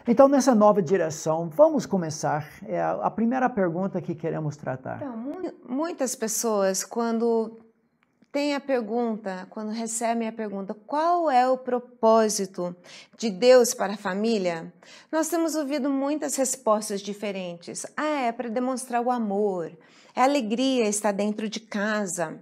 Então, nessa nova direção, vamos começar. É a primeira pergunta que queremos tratar. Então, muitas pessoas, quando recebem a pergunta, qual é o propósito de Deus para a família? Nós temos ouvido muitas respostas diferentes. É para demonstrar o amor, é alegria estar dentro de casa,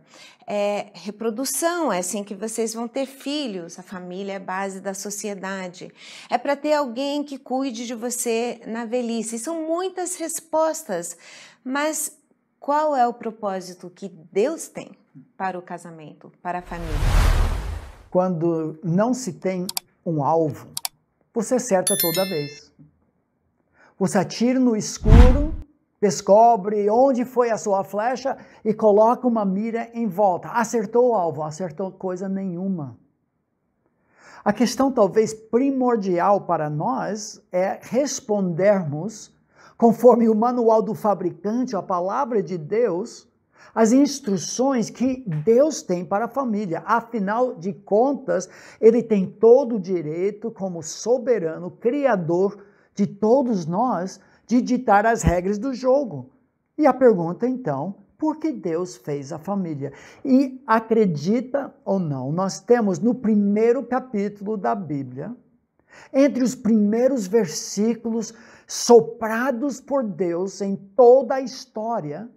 é reprodução, é assim que vocês vão ter filhos, a família é a base da sociedade, é para ter alguém que cuide de você na velhice. São muitas respostas, mas qual é o propósito que Deus tem para o casamento, para a família? Quando não se tem um alvo, você acerta toda vez. Você atira no escuro, descobre onde foi a sua flecha e coloca uma mira em volta. Acertou o alvo, acertou coisa nenhuma. A questão talvez primordial para nós é respondermos, conforme o manual do fabricante, a palavra de Deus, as instruções que Deus tem para a família. Afinal de contas, Ele tem todo o direito, como soberano, criador de todos nós, de ditar as regras do jogo. E a pergunta, então, por que Deus fez a família? E acredita ou não, nós temos no primeiro capítulo da Bíblia, entre os primeiros versículos soprados por Deus em toda a história,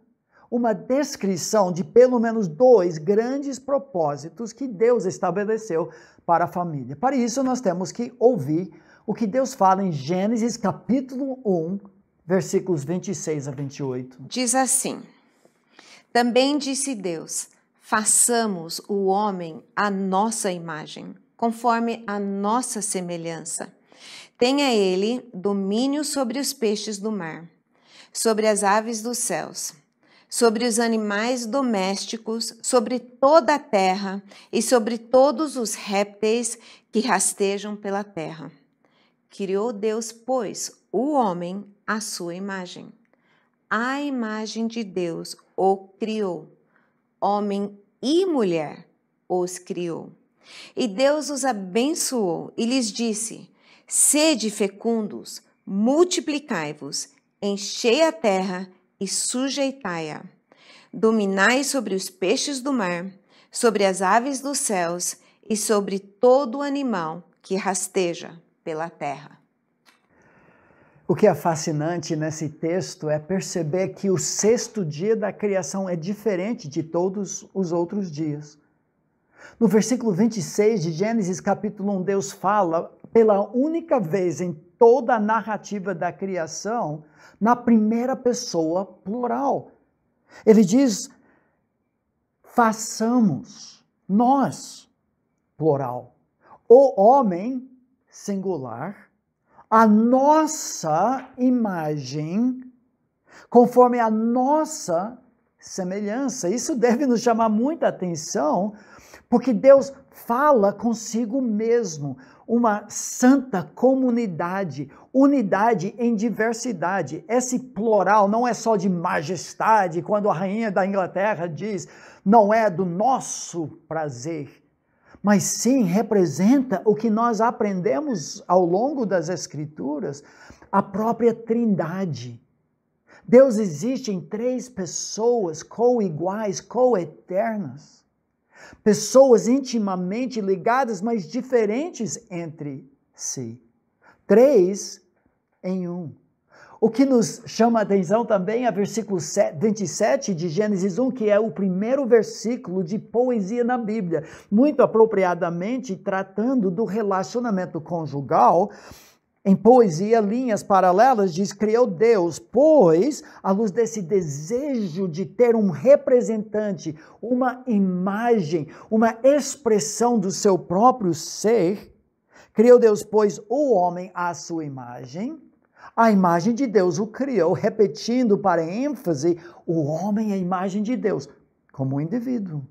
uma descrição de pelo menos 2 grandes propósitos que Deus estabeleceu para a família. Para isso, nós temos que ouvir o que Deus fala em Gênesis capítulo 1, versículos 26 a 28. Diz assim: também disse Deus, façamos o homem à nossa imagem, conforme a nossa semelhança. Tenha ele domínio sobre os peixes do mar, sobre as aves dos céus, sobre os animais domésticos, sobre toda a terra e sobre todos os répteis que rastejam pela terra. Criou Deus, pois, o homem à sua imagem. A imagem de Deus o criou. Homem e mulher os criou. E Deus os abençoou e lhes disse: sede fecundos, multiplicai-vos, enchei a terra e sujeitai-a. Dominai sobre os peixes do mar, sobre as aves dos céus e sobre todo animal que rasteja pela terra. O que é fascinante nesse texto é perceber que o 6º dia da criação é diferente de todos os outros dias. No versículo 26 de Gênesis capítulo 1, Deus fala pela única vez em toda a narrativa da criação, na primeira pessoa plural. Ele diz, façamos, nós, plural, o homem, singular, a nossa imagem, conforme a nossa semelhança. Isso deve nos chamar muita atenção, porque Deus fala consigo mesmo, uma santa comunidade, unidade em diversidade. Esse plural não é só de majestade, quando a rainha da Inglaterra diz, não é do nosso prazer, mas sim representa o que nós aprendemos ao longo das Escrituras, a própria Trindade. Deus existe em 3 pessoas co-iguais, co-eternas. Pessoas intimamente ligadas, mas diferentes entre si. 3 em 1. O que nos chama a atenção também é o versículo 27 de Gênesis 1, que é o primeiro versículo de poesia na Bíblia, muito apropriadamente tratando do relacionamento conjugal. Em poesia, linhas paralelas, diz, criou Deus, pois, à luz desse desejo de ter um representante, uma imagem, uma expressão do seu próprio ser, criou Deus, pois, o homem à sua imagem, a imagem de Deus o criou, repetindo para ênfase, o homem é a imagem de Deus, como um indivíduo.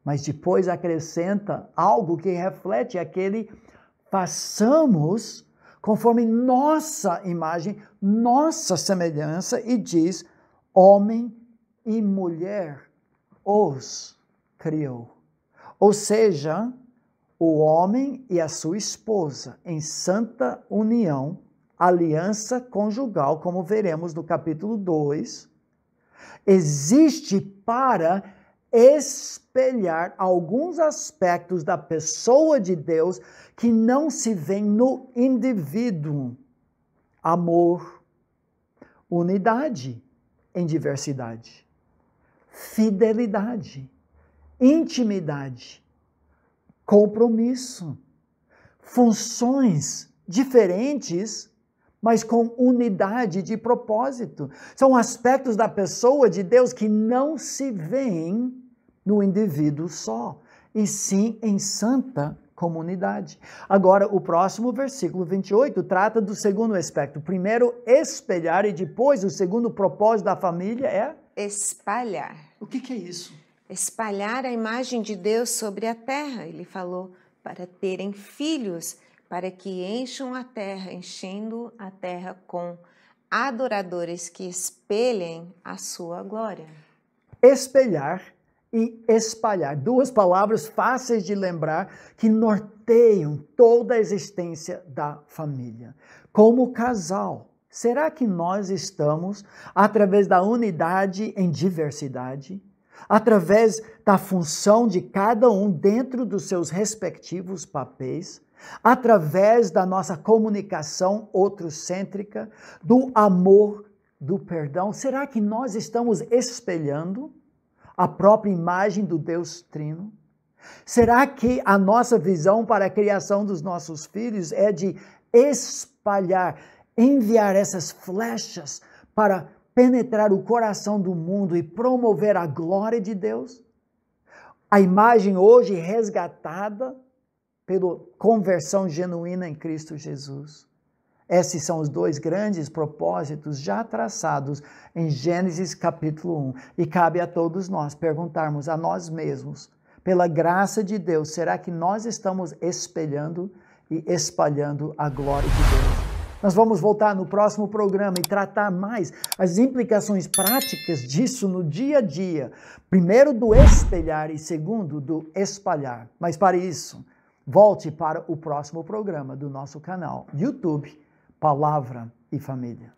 Mas depois acrescenta algo que reflete aquele, façamos conforme nossa imagem, nossa semelhança, e diz, homem e mulher os criou. Ou seja, o homem e a sua esposa, em santa união, aliança conjugal, como veremos no capítulo 2, existe para espelhar alguns aspectos da pessoa de Deus que não se vêem no indivíduo. Amor, unidade em diversidade, fidelidade, intimidade, compromisso, funções diferentes, mas com unidade de propósito. São aspectos da pessoa de Deus que não se veem no indivíduo só, e sim em santa comunidade. Agora, o próximo versículo 28 trata do segundo aspecto. Primeiro, espelhar, e depois o segundo propósito da família é espalhar. O que é isso? Espalhar a imagem de Deus sobre a terra. Ele falou para terem filhos, para que encham a terra, enchendo a terra com adoradores que espelhem a sua glória. Espelhar e espalhar, duas palavras fáceis de lembrar que norteiam toda a existência da família. Como casal, será que nós estamos, através da unidade em diversidade, através da função de cada um dentro dos seus respectivos papéis, através da nossa comunicação outrocêntrica, do amor, do perdão, será que nós estamos espelhando a própria imagem do Deus Trino? Será que a nossa visão para a criação dos nossos filhos é de espalhar, enviar essas flechas para penetrar o coração do mundo e promover a glória de Deus? A imagem hoje resgatada pela conversão genuína em Cristo Jesus. Esses são os dois grandes propósitos já traçados em Gênesis capítulo 1. E cabe a todos nós perguntarmos a nós mesmos, pela graça de Deus, será que nós estamos espelhando e espalhando a glória de Deus? Nós vamos voltar no próximo programa e tratar mais as implicações práticas disso no dia a dia. Primeiro, do espelhar, e segundo, do espalhar. Mas para isso, volte para o próximo programa do nosso canal YouTube, Palavra e Família.